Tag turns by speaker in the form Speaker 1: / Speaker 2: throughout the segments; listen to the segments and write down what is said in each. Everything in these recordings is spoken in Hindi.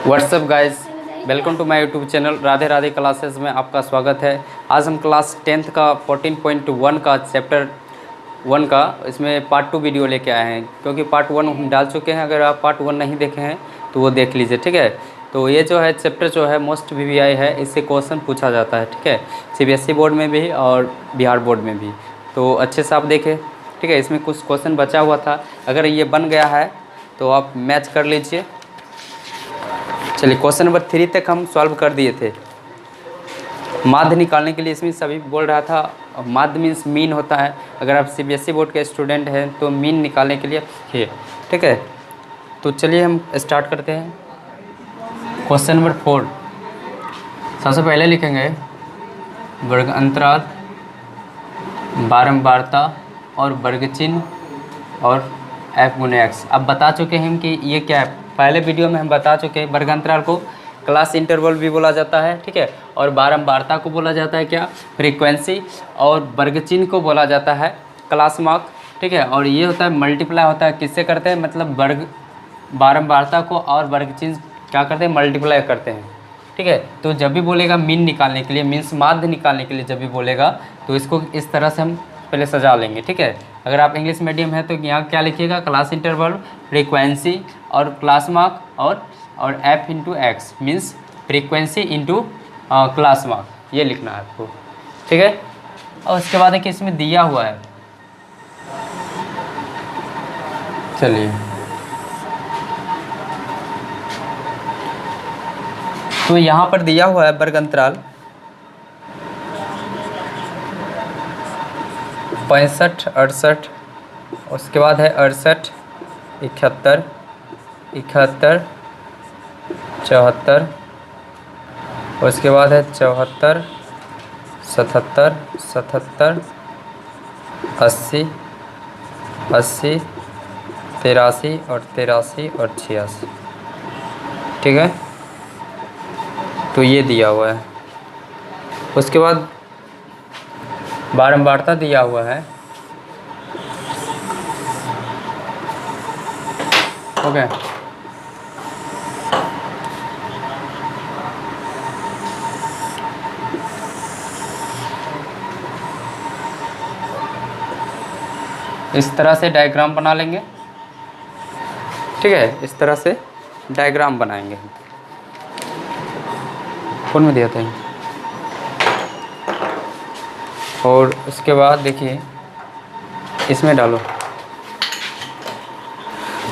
Speaker 1: WhatsApp guys, welcome to my YouTube channel Radhe Radhe classes में आपका स्वागत है। आज हम क्लास 10th का 14.1 का चैप्टर 1 का इसमें पार्ट 2 वीडियो लेके आए हैं, क्योंकि पार्ट 1 हम डाल चुके हैं। अगर आप पार्ट 1 नहीं देखे हैं तो वो देख लीजिए, ठीक है। तो ये जो है चैप्टर जो है मोस्ट वीवीआई है, इससे क्वेश्चन पूछा जाता है, ठीक है, सीबीएसई बोर्ड में भी और बिहार बोर्ड में भी। तो अच्छे से आप देखें, ठीक है। इसमें कुछ क्वेश्चन बचा हुआ था, अगर ये बन गया है तो आप मैच कर लीजिए। चलिए, क्वेश्चन नंबर 3 तक हम सॉल्व कर दिए थे। माध्य निकालने के लिए इसमें सभी बोल रहा था, माध्य मीन्स मीन होता है। अगर आप सीबीएसई बोर्ड के स्टूडेंट हैं तो मीन निकालने के लिए सीखिए, ठीक है। तो चलिए हम स्टार्ट करते हैं। क्वेश्चन नंबर 4 सबसे पहले लिखेंगे वर्ग अंतराल, बारंबारता और वर्ग चिन्ह और f गुने एक्स। अब बता चुके हैं हम कि ये क्या है, पहले वीडियो में हम बता चुके हैं। वर्ग अंतराल को क्लास इंटरवल भी बोला जाता है, ठीक है, और बारंबारता को बोला जाता है क्या, फ्रीक्वेंसी, और वर्ग चिन्ह को बोला जाता है क्लास मार्क, ठीक है। और ये होता है मल्टीप्लाई होता है, किससे करते हैं, मतलब वर्ग बारंबारता को और वर्ग चिन्ह क्या करते हैं, मल्टीप्लाई करते हैं, ठीक है। तो जब भी बोलेगा मीन निकालने के लिए, मीन्स माध्य निकालने के लिए जब भी बोलेगा तो इसको इस तरह से हम पहले सजा लेंगे, ठीक है। अगर आप इंग्लिश मीडियम है तो यहाँ क्या लिखिएगा, क्लास इंटरवल, फ्रीक्वेंसी और क्लास मार्क और f into x, means frequency into class mark, ये लिखना है आपको, ठीक है। और उसके बाद देखिए इसमें दिया हुआ है, चलिए तो यहाँ पर दिया हुआ है वर्ग अंतराल 65, 68, उसके बाद है 68, 71, 71, 74, उसके बाद है 74, 77, 77, 80, 80, 83 और 83 और 86, ठीक है। तो ये दिया हुआ है। उसके बाद बारंबारता दिया हुआ है, ओके। इस तरह से डायग्राम बना लेंगे, ठीक है, इस तरह से डायग्राम बनाएंगे। कौन में दिया था, और उसके बाद देखिए इसमें डालो।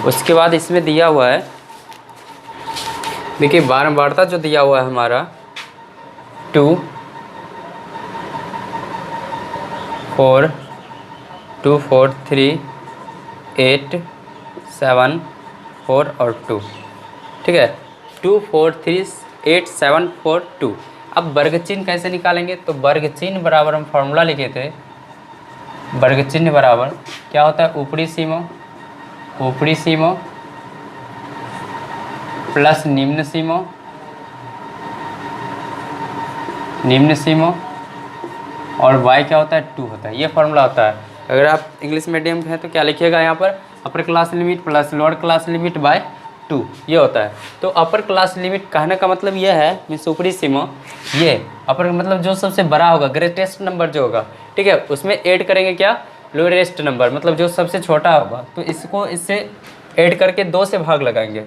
Speaker 1: उसके बाद इसमें दिया हुआ है, देखिए बारंबारता जो दिया हुआ है हमारा 2, 4, 2, 4, 3, 8, 7, 4 और 2, ठीक है। 2, 4, 3, 8, 7, 4, 2। अब वर्ग चिन्ह कैसे निकालेंगे, तो वर्ग चिन्ह बराबर हम फॉर्मूला लिखे थे, वर्ग चिन्ह बराबर क्या होता है, ऊपरी सीमा प्लस निम्न सीमा और y क्या होता है, 2 होता है। ये फॉर्मूला होता है। अगर आप इंग्लिश मीडियम हैं तो क्या लिखिएगा यहाँ पर, upper class limit plus lower class limit by 2, ये होता है। तो अपर क्लास लिमिट कहने का मतलब ये है, मीन्स ऊपरी सीमा, ये अपर मतलब जो सबसे बड़ा होगा, ग्रेटेस्ट नंबर जो होगा, ठीक है, उसमें ऐड करेंगे क्या, लोएस्ट नंबर, मतलब जो सबसे छोटा होगा। तो इसको इससे ऐड करके 2 से भाग लगाएंगे,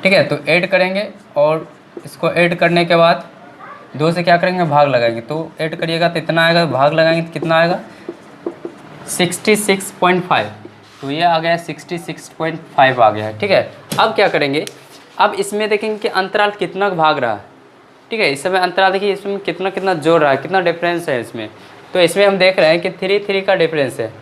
Speaker 1: ठीक है। तो ऐड करेंगे और इसको ऐड करने के बाद 2 से क्या करेंगे, भाग लगाएंगे। तो ऐड करिएगा तो इतना आएगा, भाग लगाएंगे तो कितना आएगा, 66.5। तो ये आ गया 66.5 आ गया है, ठीक है। अब क्या करेंगे, अब इसमें देखेंगे कि अंतराल कितना भाग रहा है, ठीक है। इस समय अंतराल देखिए इसमें कितना कितना जोड़ रहा है, कितना डिफरेंस है इसमें। तो इसमें हम देख रहे हैं कि 3 का डिफरेंस है,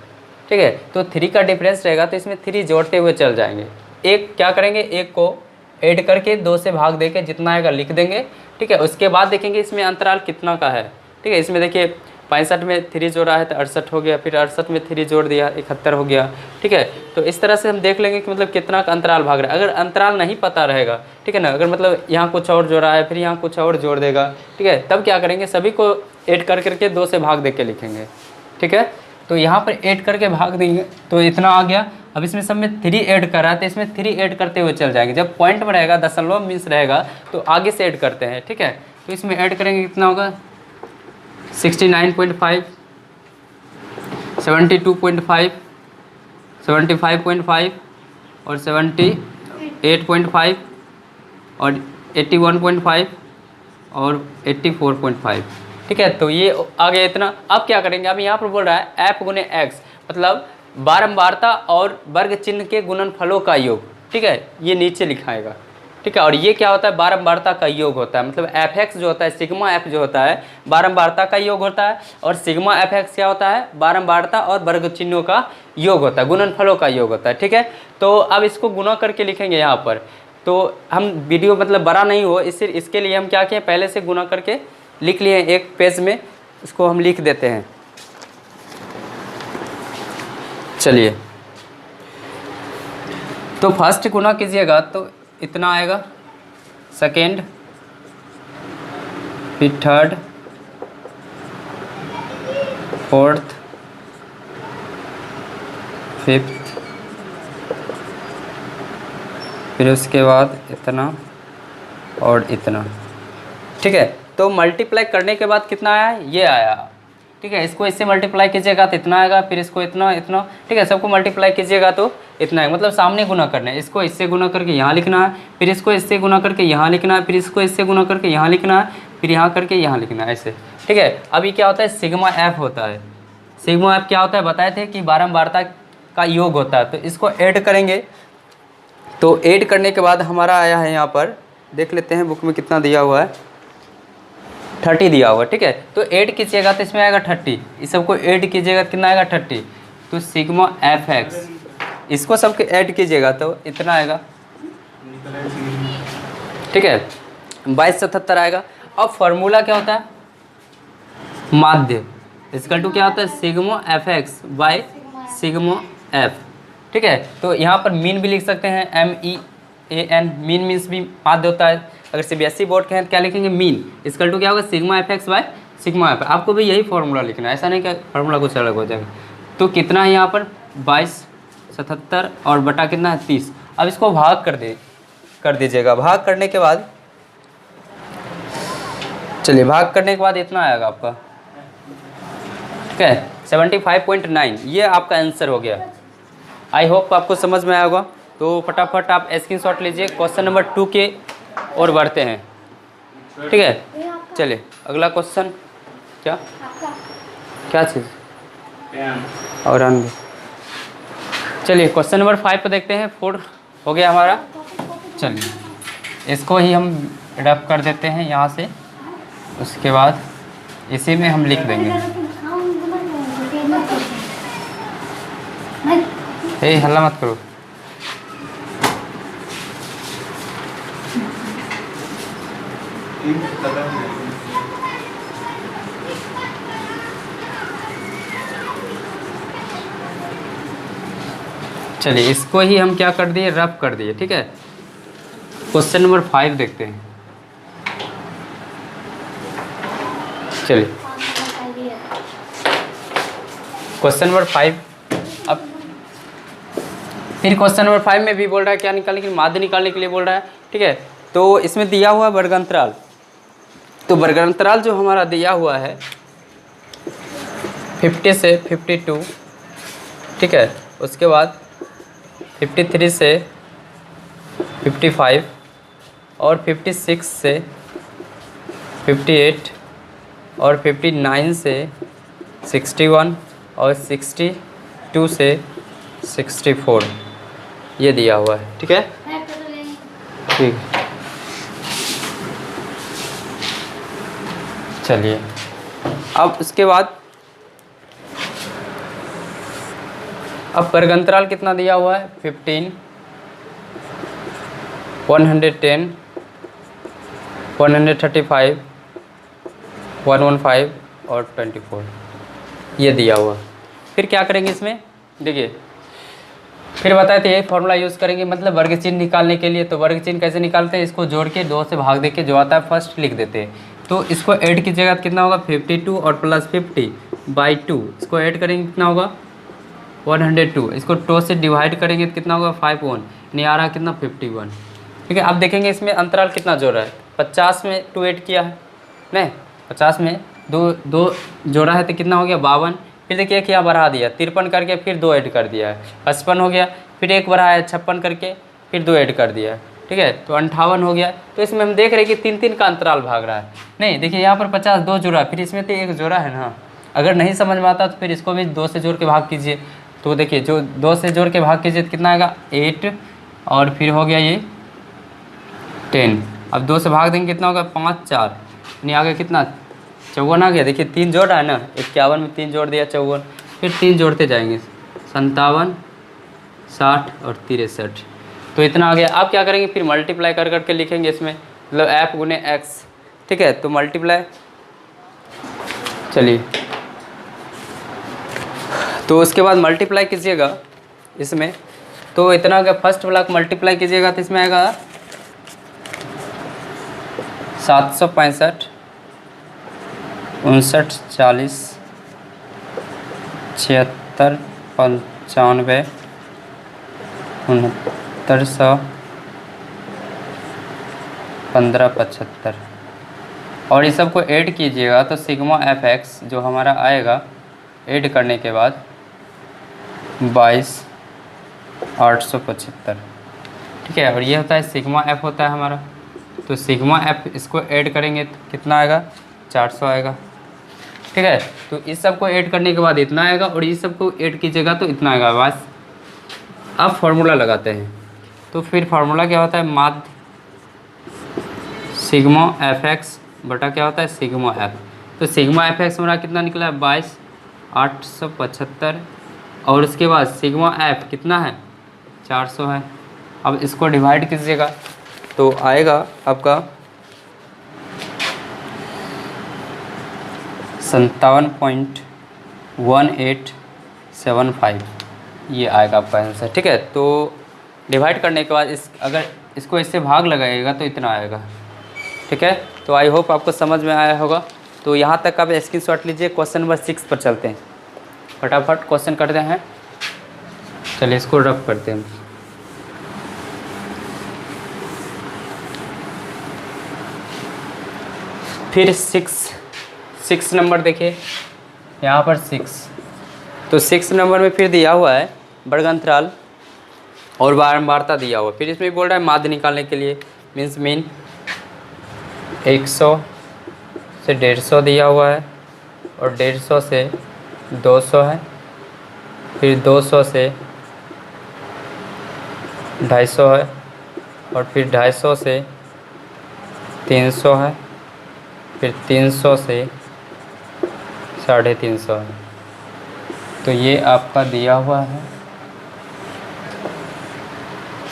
Speaker 1: ठीक है। तो 3 का डिफरेंस रहेगा तो इसमें 3 जोड़ते हुए चल जाएंगे। एक क्या करेंगे, एक को ऐड करके 2 से भाग देके जितना आएगा लिख देंगे, ठीक है। उसके बाद देखेंगे इसमें अंतराल कितना का है, ठीक है। इसमें देखिए 65 में 3 जोड़ा है तो 68 हो गया, फिर 68 में 3 जोड़ दिया 71 हो गया, ठीक है। तो इस तरह से हम देख लेंगे कि मतलब कितना का अंतराल भाग रहा है। अगर अंतराल नहीं पता रहेगा, ठीक है ना, अगर मतलब यहाँ कुछ और जोड़ा है फिर यहाँ कुछ और जोड़ देगा, ठीक है, तब क्या करेंगे, सभी को ऐड कर करके 2 से भाग दे के लिखेंगे, ठीक है। तो यहाँ पर ऐड करके भाग देंगे तो इतना आ गया, अब इसमें सब में 3 ऐड कर रहा है तो इसमें 3 ऐड करते हुए चल जाएंगे। जब पॉइंट में रहेगा, दशमलव मीन्स रहेगा, तो आगे से ऐड करते हैं, ठीक है। तो इसमें ऐड करेंगे कितना होगा 69.5, 72.5, 75.5 और 78.5 और 81.5 और 84.5, ठीक है। तो ये आ गया इतना। अब क्या करेंगे, अब यहाँ पर बोल रहा है f गुने x, मतलब बारंबारता और वर्ग चिन्ह के गुणनफलों का योग, ठीक है, ये नीचे लिखाएगा, ठीक है। और ये क्या होता है, बारंबारता का योग होता है, मतलब fx जो होता है, सिग्मा f जो होता है बारंबारता का योग होता है, और सिग्मा fx क्या होता है, बारंबारता और वर्ग चिन्हों का योग होता है, गुणनफलों का योग होता है, ठीक है। तो अब इसको गुणा करके लिखेंगे यहाँ पर, तो हम वीडियो मतलब बड़ा नहीं हो, इसके लिए हम क्या किए, पहले से गुणा करके लिख लिए एक पेज में, इसको हम लिख देते हैं। चलिए, तो फर्स्ट गुना कीजिएगा तो इतना आएगा, सेकेंड, फिर थर्ड, फोर्थ, फिफ्थ, फिर उसके बाद इतना और इतना, ठीक है। तो मल्टीप्लाई करने के बाद कितना आया, ये आया, ठीक है। इसको इससे मल्टीप्लाई कीजिएगा तो इतना आएगा, फिर इसको इतना इतना, ठीक है। सबको मल्टीप्लाई कीजिएगा तो इतना है, मतलब सामने गुना करना है। इसको इससे गुना करके यहाँ लिखना है, फिर इसको इससे गुना करके यहाँ लिखना है, फिर इसको इससे गुना करके यहाँ लिखना है, फिर यहाँ करके यहाँ लिखना है, ऐसे, ठीक है। अभी क्या होता है, सिग्मा एफ होता है। सिग्मा एफ क्या होता है, बताए थे कि बारंबारता का योग होता है। तो इसको ऐड करेंगे, तो ऐड करने के बाद हमारा आया है यहाँ पर, देख लेते हैं बुक में कितना दिया हुआ है, 30 दिया हुआ, ठीक है। तो ऐड कीजिएगा तो इसमें आएगा 30, इस सबको ऐड कीजिएगा कितना आएगा 30। तो सिग्मा एफ एक्स, इसको सबके ऐड कीजिएगा तो इतना आएगा, ठीक है, 2277 आएगा। अब फार्मूला क्या होता है, माध्य इसकल टू क्या होता है, sigma F x by sigma F, ठीक है। तो यहाँ पर मीन भी लिख सकते हैं, MEAN, मीन मीन्स भी माध्य होता है। अगर CBSE बोर्ड के हैं तो क्या लिखेंगे, मीन इसकल टू क्या होगा, sigma F x by sigma F. आपको भी यही फॉर्मूला लिखना है, ऐसा नहीं कि फार्मूला कुछ अलग हो जाएगा। तो कितना है यहाँ पर 2277 और बटा कितना है 30। अब इसको भाग कर दीजिएगा। भाग करने के बाद, चलिए भाग करने के बाद इतना आएगा आपका, ठीक है, 75.9, ये आपका आंसर हो गया। आई होप आपको समझ में आया होगा। तो फटाफट आप स्क्रीनशॉट लीजिए, क्वेश्चन नंबर 2 के और बढ़ते हैं, ठीक है। चलिए अगला क्वेश्चन, क्या चीज़ और आगे, चलिए क्वेश्चन नंबर 5 पे देखते हैं। 4 हो गया हमारा। चलिए इसको ही हम रफ कर देते हैं यहाँ से, उसके बाद इसी में हम लिख देंगे। हे हल्ला मत करो। चलिए इसको ही हम क्या कर दिए, रफ कर दिए, ठीक है। क्वेश्चन नंबर 5 देखते हैं। चलिए क्वेश्चन नंबर 5। अब फिर क्वेश्चन नंबर 5 में भी बोल रहा है क्या निकालने के लिए, माध्य निकालने के लिए बोल रहा है, ठीक है। तो इसमें दिया हुआ वर्गांतराल, तो वर्गांतराल जो हमारा दिया हुआ है 50 से 52, ठीक है। उसके बाद 53 से 55 और 56 से 58 और 59 से 61 और 62 से 64, ये दिया हुआ है, ठीक है। ठीक, चलिए अब उसके बाद अब वर्गांतराल कितना दिया हुआ है, 15, 110, 135, 115 और 24, ये दिया हुआ। फिर क्या करेंगे इसमें, देखिए फिर बताए थे यही फॉर्मूला यूज़ करेंगे, मतलब वर्ग चिन्ह निकालने के लिए। तो वर्ग चिन्ह कैसे निकालते हैं, इसको जोड़ के 2 से भाग दे के जो आता है फर्स्ट लिख देते हैं। तो इसको ऐड कीजिएगा तो कितना होगा, 52 और प्लस 50 बाई 2, इसको ऐड करेंगे कितना होगा 102, इसको 2 से डिवाइड करेंगे तो कितना होगा 51, नहीं आ रहा कितना 51। ठीक है, अब देखेंगे इसमें अंतराल कितना जोड़ा है। 50 में 2 ऐड किया है, नहीं 50 में दो जोड़ा है तो कितना हो गया 52। फिर देखिए क्या बढ़ा दिया 53 करके, फिर 2 ऐड कर दिया है 55 हो गया, फिर एक बढ़ा है 56 करके, फिर 2 ऐड कर दिया है। ठीक है, तो 58 हो गया। तो इसमें हम देख रहे हैं कि 3-3 का अंतराल भाग रहा है। नहीं देखिए यहाँ पर 50 2 जोड़ा, फिर इसमें तो एक जोड़ा है ना। अगर नहीं समझ में आता तो फिर इसको भी 2 से जोड़ के भाग कीजिए। तो देखिए जो 2 से जोड़ के भाग कीजिए तो कितना आएगा 8, और फिर हो गया ये 10। अब 2 से भाग देंगे कितना होगा 5 4, नहीं आ गया कितना 54 आ गया। देखिए 3 जोड़ है ना, 51 में 3 जोड़ दिया 54, फिर 3 जोड़ते जाएंगे 57 60 और 63, तो इतना आ गया। अब क्या करेंगे फिर मल्टीप्लाई कर करके लिखेंगे इसमें, मतलब f गुने x। ठीक है, तो मल्टीप्लाई, चलिए तो उसके बाद मल्टीप्लाई कीजिएगा इसमें, तो इतना अगर फर्स्ट वाला मल्टीप्लाई कीजिएगा तो इसमें आएगा 765 59 40 76 95 69 15 75, और इस सब को ऐड कीजिएगा तो सिग्मा एफ एक्स जो हमारा आएगा ऐड करने के बाद 22,875। ठीक है, और ये होता है सिग्मा एफ होता है हमारा। तो सिग्मा एफ इसको ऐड करेंगे तो कितना आएगा 400 आएगा। ठीक है, तो इस सब को ऐड करने के बाद इतना आएगा, और इस सब को ऐड कीजिएगा तो इतना आएगा बस। अब फार्मूला लगाते हैं, तो फिर फार्मूला क्या होता है माध्य सिग्मा एफ एक्स बटा क्या होता है सिग्मा एफ। तो सिग्मा एफ एक्स हमारा कितना निकला है 22,875, और उसके बाद सिग्मा एफ कितना है 400 है। अब इसको डिवाइड कीजिएगा तो आएगा आपका 57.1875, ये आएगा आपका आंसर। ठीक है, तो डिवाइड करने के बाद अगर इसको इससे भाग लगाइएगा तो इतना आएगा। ठीक है, तो आई होप आपको समझ में आया होगा। तो यहाँ तक आप स्क्रीनशॉट लीजिए। क्वेश्चन नंबर 6 पर चलते हैं, फटाफट क्वेश्चन करते हैं। चलिए इसको रफ करते हैं। फिर 6 नंबर देखिए, यहाँ पर 6, तो 6 नंबर में फिर दिया हुआ है वर्ग अंतराल और बारंबारता दिया हुआ। फिर इसमें बोल रहा है माध्य निकालने के लिए, मीन 100 से 150 दिया हुआ है, और 150 से 200 है, फिर 200 से 250 है, और फिर 250 से 300 है, फिर 300 से 350 है। तो ये आपका दिया हुआ है।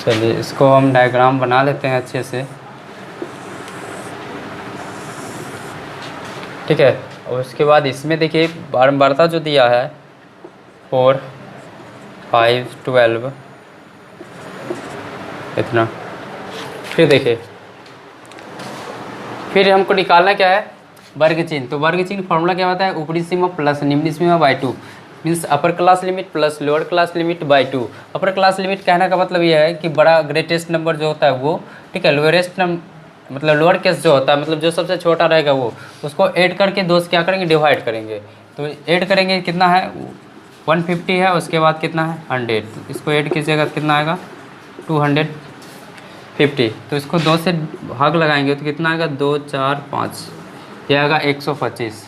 Speaker 1: चलिए इसको हम डायग्राम बना लेते हैं अच्छे से। ठीक है, और उसके बाद इसमें देखिए बारंबारता जो दिया है 4 5 12 इतना। फिर देखिए फिर हमको निकालना क्या है वर्ग चिन्ह। तो वर्ग चिन्ह फॉर्मूला क्या होता है ऊपरी सीमा प्लस निम्न सीमा by 2, means upper class limit plus lower class limit by 2। Upper class limit कहने का मतलब यह है कि बड़ा ग्रेटेस्ट नंबर जो होता है वो, ठीक है, लोअरेस्ट मतलब लोअर केस जो होता है, मतलब जो सबसे छोटा रहेगा वो, उसको ऐड करके 2 से क्या करेंगे डिवाइड करेंगे। तो ऐड करेंगे कितना है 150 है, उसके बाद कितना है 100, तो इसको ऐड कीजिएगा कितना आएगा 250। तो इसको 2 से भाग लगाएंगे तो कितना आएगा 2 4 5, ये आएगा 125।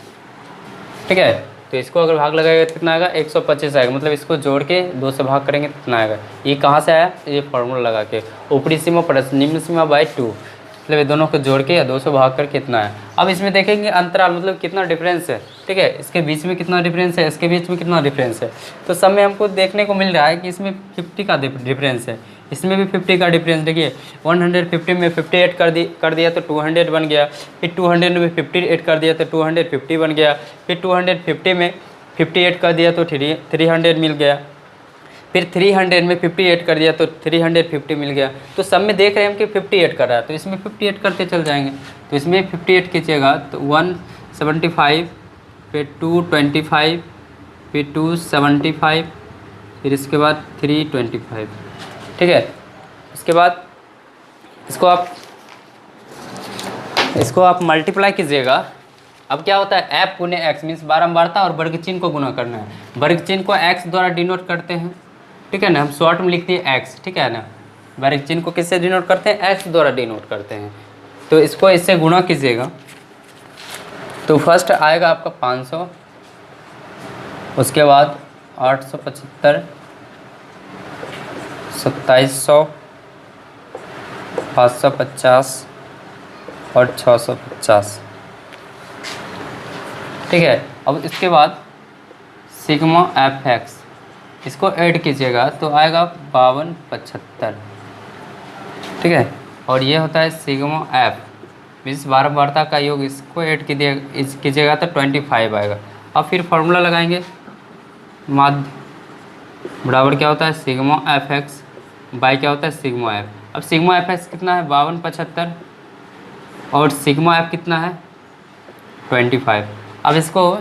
Speaker 1: ठीक है, तो इसको अगर भाग लगाएगा तो कितना आएगा 125 आएगा, मतलब इसको जोड़ के 2 से भाग करेंगे तो कितना आएगा। ये कहाँ से आया, ये फार्मूला लगा के ऊपरी सीमा प्लस निम्न सीमा बाई 2, मतलब ये दोनों को जोड़ के या 2 से भाग कर कितना है। अब इसमें देखेंगे अंतराल मतलब कितना डिफरेंस है। ठीक है, इसके बीच में कितना डिफरेंस है, इसके बीच में कितना डिफरेंस है। तो सब में हमको देखने को मिल रहा है कि इसमें 50 का डिफरेंस है, इसमें भी 50 का डिफरेंस। देखिए 150 में 58 कर दिया तो 200 बन गया, फिर 200 में 58 कर दिया तो 250 बन गया, फिर 250 में 58 कर दिया तो 300 मिल गया, फिर 300 में 58 कर दिया तो 350 मिल गया। तो सब में देख रहे हैं हम कि 58 कर रहा है, तो इसमें 58 करते चल जाएंगे। तो इसमें 58 कीजिएगा तो 175, फिर 225, फिर 275, फिर इसके बाद 325, ठीक है। उसके बाद इसको आप मल्टीप्लाई कीजिएगा। अब क्या होता है, एफ गुने एक्स मीन्स बारंबारता और वर्ग चिन्ह को गुना करना है। वर्ग चिन्ह को एक्स द्वारा डिनोट करते हैं, ठीक है ना, हम शॉर्ट में लिखते हैं एक्स, ठीक है ना। वर्ग चिन्ह को किससे डिनोट करते हैं, एक्स द्वारा डिनोट करते हैं। तो इसको इससे गुना कीजिएगा तो फर्स्ट आएगा आपका 500, उसके बाद 875, 2700, 550 और 650, ठीक है। अब इसके बाद सिग्मा एफ एक्स, इसको ऐड कीजिएगा तो आएगा 5275, ठीक है। और ये होता है सिग्मा एफ मीन्स बारंबारता का योग, इसको ऐड कीजिएगा तो 25 आएगा। अब फिर फॉर्मूला लगाएंगे, माध्य बराबर क्या होता है सिग्मा एफ एक्स बाई क्या होता है सिग्मा एफ। अब सिग्मा एफ एक्स कितना है 5275 और सिग्मा एफ कितना है 25। अब इसको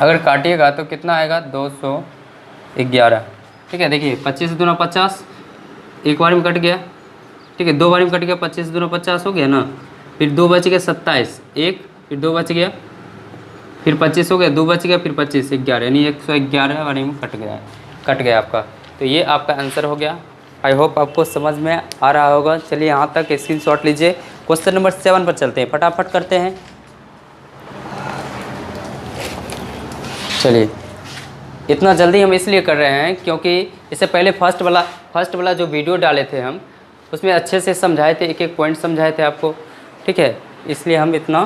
Speaker 1: अगर काटिएगा तो कितना आएगा 211, ठीक है। देखिए 25 दूना 50, एक बार में कट गया, ठीक है, 2 बार में कट गया, 25 दूना 50 हो गया ना। फिर 2 बच गया 27, एक फिर 2 बच गया, फिर 25 हो गया, 2 बच गया, फिर 25 11, यानी 111 बार में कट गया आपका। तो ये आपका आंसर हो गया। आई होप आपको समझ में आ रहा होगा। चलिए यहाँ तक स्क्रीनशॉट लीजिए। क्वेश्चन नंबर 7 पर चलते हैं, फटाफट करते हैं। चलिए, इतना जल्दी हम इसलिए कर रहे हैं क्योंकि इससे पहले फर्स्ट वाला जो वीडियो डाले थे हम, उसमें अच्छे से समझाए थे, एक एक पॉइंट समझाए थे आपको, ठीक है। इसलिए हम इतना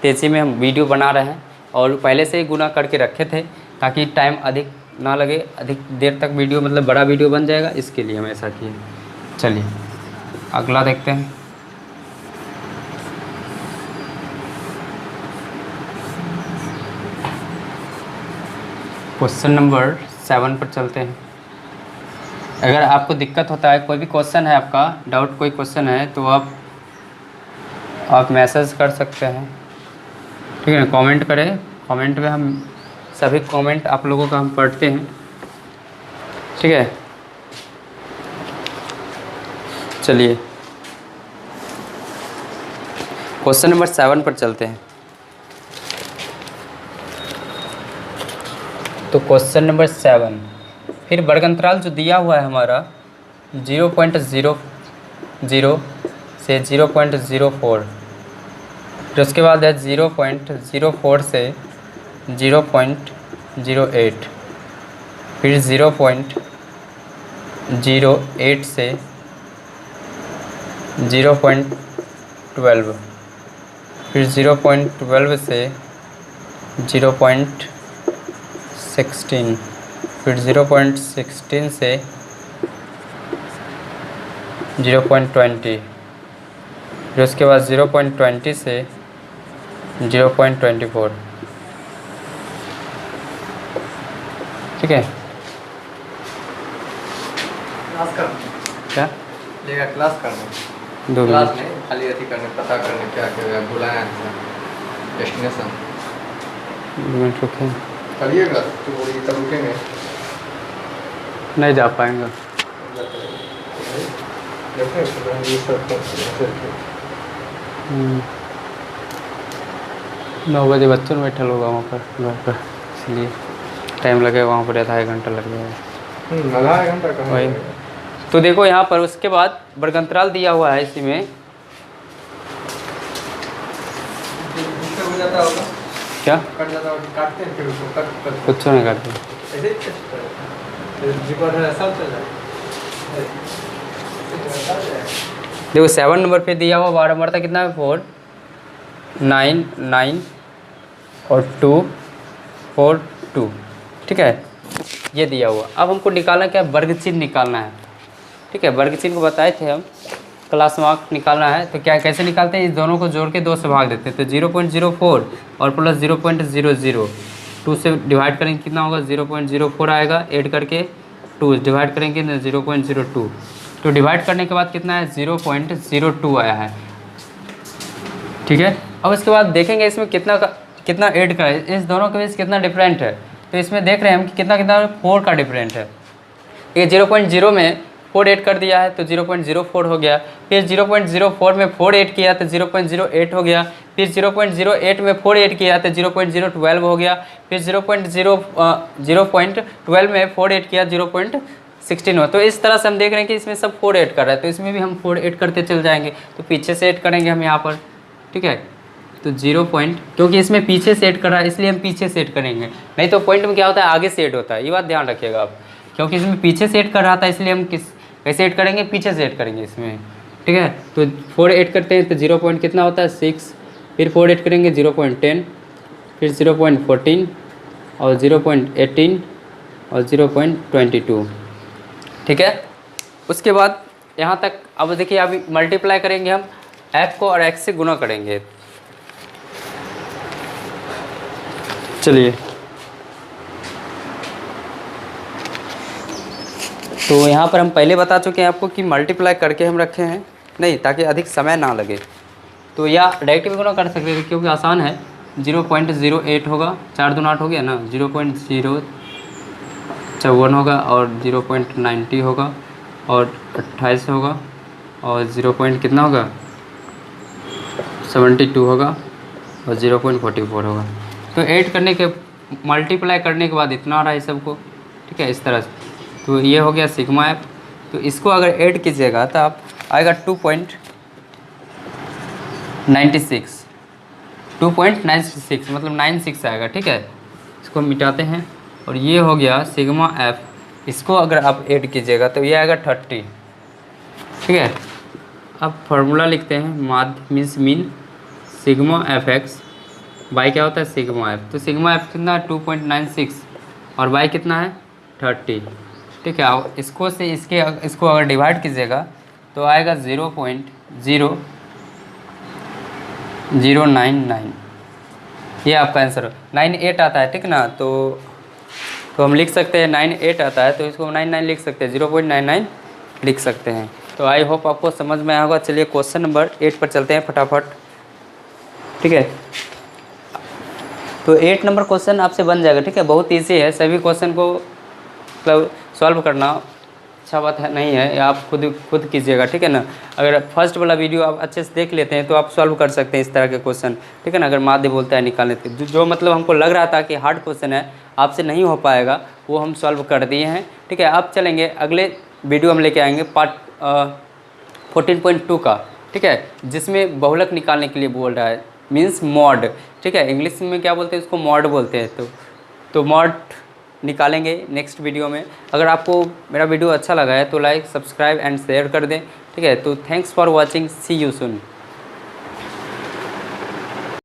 Speaker 1: तेज़ी में हम वीडियो बना रहे हैं और पहले से ही गुना करके रखे थे ताकि टाइम अधिक ना लगे, अधिक देर तक वीडियो मतलब बड़ा वीडियो बन जाएगा, इसके लिए हम ऐसा किए। चलिए अगला देखते हैं। क्वेश्चन नंबर 7 पर चलते हैं। अगर आपको दिक्कत होता है, कोई भी क्वेश्चन है आपका, डाउट कोई क्वेश्चन है तो आप मैसेज कर सकते हैं, ठीक है, कमेंट करें। कमेंट में हम सभी कमेंट आप लोगों का हम पढ़ते हैं, ठीक है। चलिए क्वेश्चन नंबर 7 पर चलते हैं। तो क्वेश्चन नंबर 7, फिर वर्ग अंतराल जो दिया हुआ है हमारा 0.00 से 0.04, फिर उसके बाद है 0.04 से 0.08, फिर 0.08 से 0.12, फिर 0.12 से 0.16, फिर 0.16 से 0.20, फिर उसके बाद 0.20 से 0.24, ठीक है।
Speaker 2: क्लास कर
Speaker 1: क्या
Speaker 2: लेगा, क्लास करना
Speaker 1: 2
Speaker 2: क्लास
Speaker 1: मिनट
Speaker 2: नहीं, खाली अथी करने, पता करने क्या क्या बुलाया है डेस्टिनेशन।
Speaker 1: 2 मिनट रुकें,
Speaker 2: करिएगा तो बोलिए तब रुकेंगे।
Speaker 1: नहीं जा पाएंगे।
Speaker 2: देखो ये सब
Speaker 1: 9 बजे बच्चों में बैठल होगा वहाँ पर घर पर, इसलिए टाइम लगेगा वहाँ पर, आधा 1 घंटा लग जाएगा।
Speaker 2: आधा घंटा कहाँ
Speaker 1: वही
Speaker 2: लगेगा?
Speaker 1: तो देखो यहाँ पर उसके बाद वर्ग अंतराल दिया हुआ है, इसी में
Speaker 2: इससे हो जाता होगा,
Speaker 1: क्या
Speaker 2: कट जाता होगा, काटते हैं फिर उसको कट
Speaker 1: कुछ नहीं करते।
Speaker 2: ऐसे ही रिकॉर्ड है सब चल जाएगा।
Speaker 1: देखो 7 नंबर पे दिया हुआ बारंबारता कितना है 4, 9, 9 और 2, 4, 2, ठीक है, ये दिया हुआ। अब हमको निकालना क्या है, वर्ग चिन्ह निकालना है, ठीक है। वर्ग चिन्ह को बताए थे हम, क्लास मार्क निकालना है तो क्या कैसे निकालते हैं, इस दोनों को जोड़ के 2 से भाग देते हैं। तो 0.04 और प्लस 0.00, 2 से डिवाइड करेंगे कितना होगा 0.04 आएगा, ऐड करके 2 डिवाइड करेंगे 0.02, तो डिवाइड करने के बाद कितना है 0.02 आया है, ठीक है। अब इसके बाद देखेंगे इसमें कितना ऐड का है, इस दोनों के बीच कितना डिफरेंट है। तो इसमें देख रहे हैं हम कि कितना कितना 4 का डिफरेंट है। ये 0.0 में 4 ऐड कर दिया है तो 0.04 हो गया, फिर 0.04 में 4 ऐड किया तो 0.08 हो गया, फिर 0.08 में 4 ऐड किया तो 0.012 हो गया, फिर 0.12 में 4 ऐड किया 0.16 हो। तो इस तरह से हम देख रहे हैं कि इसमें सब 4 ऐड कर रहा है, तो इसमें भी हम 4 ऐड करते चल जाएंगे। तो पीछे से ऐड करेंगे हम यहाँ पर, ठीक है। तो क्योंकि इसमें पीछे से ऐड कर रहा है इसलिए हम पीछे से ऐड करेंगे, नहीं तो पॉइंट में क्या होता है आगे से ऐड होता है, ये बात ध्यान रखिएगा आप। क्योंकि इसमें पीछे से ऐड कर रहा था इसलिए हम कैसे ऐड करेंगे, पीछे से ऐड करेंगे इसमें, ठीक है। तो 4 ऐड करते हैं तो 0 पॉइंट कितना होता है 6, फिर 4 ऐड करेंगे 0.10, फिर 0.14 और 0.18 और 0.22, ठीक है। उसके बाद यहाँ तक अब देखिए अभी मल्टीप्लाई करेंगे हम f को और x से गुना करेंगे। चलिए, तो यहाँ पर हम पहले बता चुके हैं आपको कि मल्टीप्लाई करके हम रखे हैं, नहीं ताकि अधिक समय ना लगे। तो या डायरेक्ट भी गुना कर सकते हैं क्योंकि आसान है। 0.08 होगा, 4 दूना 8 हो गया ना, 0.054 होगा और 0.90 होगा और 28 होगा और 0 पॉइंट कितना होगा 72 होगा और 0.44 होगा। तो ऐड करने के मल्टीप्लाई करने के बाद इतना आ रहा है सबको, ठीक है, इस तरह से। तो ये हो गया सिग्मा एफ। तो इसको अगर ऐड कीजिएगा तो आप आएगा 2.96 मतलब 96 आएगा, ठीक है। इसको हम मिटाते हैं और ये हो गया सिग्मा एफ। इसको अगर आप ऐड कीजिएगा तो ये आएगा 30, ठीक है। अब फार्मूला लिखते हैं, माध्य means mean, sigma F x by क्या होता है सिग्मा एफ। तो सिग्मा एफ कितना है 2.96 और बाई कितना है 30, ठीक है। अब इसको अगर डिवाइड कीजिएगा तो आएगा 0.0099, ये आपका आंसर 98 आता है, ठीक ना। तो हम लिख सकते हैं 98 आता है तो इसको 99 लिख सकते हैं, 0.99 लिख सकते हैं। तो आई होप आपको समझ में आया होगा। चलिए क्वेश्चन नंबर 8 पर चलते हैं फटाफट, ठीक है। तो 8 नंबर क्वेश्चन आपसे बन जाएगा, ठीक है। बहुत ईजी है, सभी क्वेश्चन को मतलब सॉल्व करना अच्छा बात है नहीं है, आप खुद कीजिएगा, ठीक है ना। अगर फर्स्ट वाला वीडियो आप अच्छे से देख लेते हैं तो आप सॉल्व कर सकते हैं इस तरह के क्वेश्चन, ठीक है ना। अगर माध्य बोलता है निकालने के जो मतलब हमको लग रहा था कि हार्ड क्वेश्चन है आपसे नहीं हो पाएगा वो हम सॉल्व कर दिए हैं, ठीक है। अब चलेंगे अगले वीडियो हम लेके आएंगे पार्ट 14.2 का, ठीक है, जिसमें बहुलक निकालने के लिए बोल रहा है, मीन्स मॉड, ठीक है। इंग्लिश में क्या बोलते हैं उसको मॉड बोलते हैं। तो मॉड निकालेंगे नेक्स्ट वीडियो में। अगर आपको मेरा वीडियो अच्छा लगा है तो लाइक सब्सक्राइब एंड शेयर कर दें, ठीक है। तो thanks for watching, see you soon.